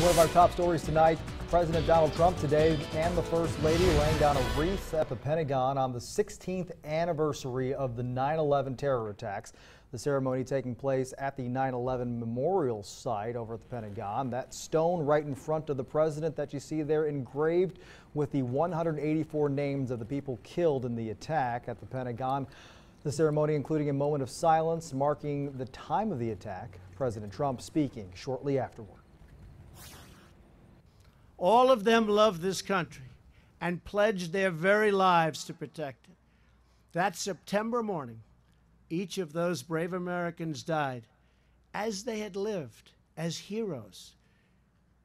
One of our top stories tonight, President Donald Trump today and the First Lady laying down a wreath at the Pentagon on the 16th anniversary of the 9/11 terror attacks. The ceremony taking place at the 9/11 memorial site over at the Pentagon. That stone right in front of the president that you see there engraved with the 184 names of the people killed in the attack at the Pentagon. The ceremony including a moment of silence marking the time of the attack. President Trump speaking shortly afterward. All of them love this country and pledged their very lives to protect it. That September morning, each of those brave Americans died as they had lived, as heroes,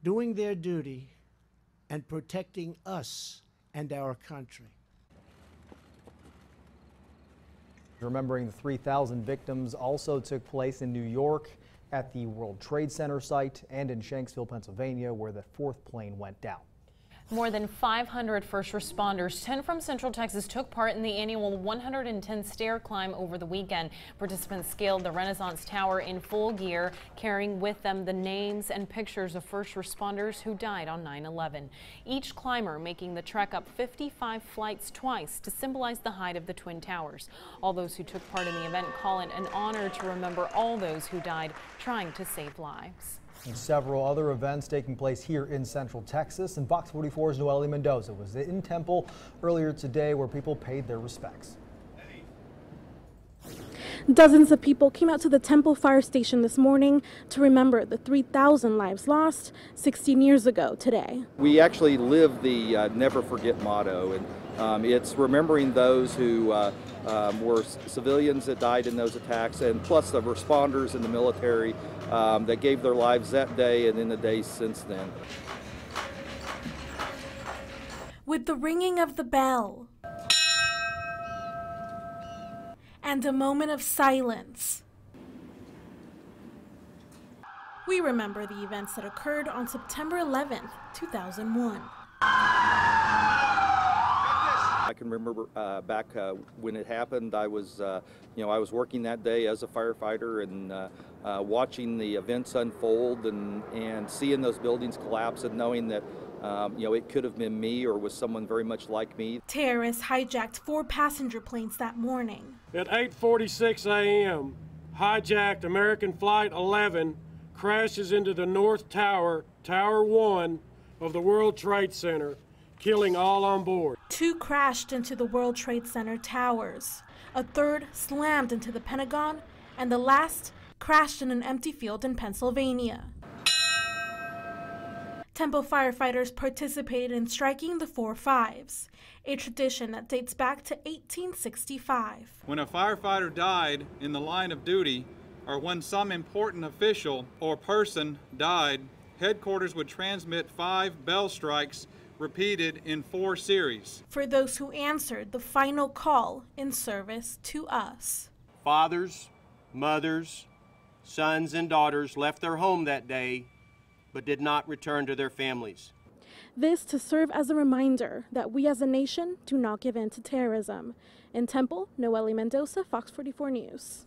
doing their duty and protecting us and our country. Remembering the 3,000 victims also took place in New York at the World Trade Center site and in Shanksville, Pennsylvania, where the fourth plane went down. More than 500 first responders, 10 from Central Texas, took part in the annual 110 stair climb over the weekend. Participants scaled the Renaissance Tower in full gear, carrying with them the names and pictures of first responders who died on 9/11. Each climber making the trek up 55 flights twice to symbolize the height of the Twin Towers. All those who took part in the event call it an honor to remember all those who died trying to save lives. And several other events taking place here in Central Texas. And Fox 44's Nohely Mendoza was in Temple earlier today where people paid their respects. Dozens of people came out to the Temple Fire Station this morning to remember the 3,000 lives lost 16 years ago today. We actually live the never forget motto, and it's remembering those who were civilians that died in those attacks, and plus the responders in the military that gave their lives that day and in the days since then. With the ringing of the bell and a moment of silence, we remember the events that occurred on September 11th, 2001. I can remember back when it happened. I was working that day as a firefighter and watching the events unfold and seeing those buildings collapse and knowing that it could have been me or was someone very much like me. Terrorists hijacked 4 passenger planes that morning. At 8:46 a.m., hijacked American Flight 11 crashes into the North Tower, Tower 1 of the World Trade Center, killing all on board. 2 crashed into the World Trade Center towers. A third slammed into the Pentagon, and the last crashed in an empty field in Pennsylvania. Temple firefighters participated in striking the 4 5s, a tradition that dates back to 1865. When a firefighter died in the line of duty, or when some important official or person died, headquarters would transmit 5 bell strikes repeated in 4 series. For those who answered the final call in service to us. Fathers, mothers, sons, and daughters left their home that day, but did not return to their families. This to serve as a reminder that we as a nation do not give in to terrorism. In Temple, Nohely Mendoza, Fox 44 News.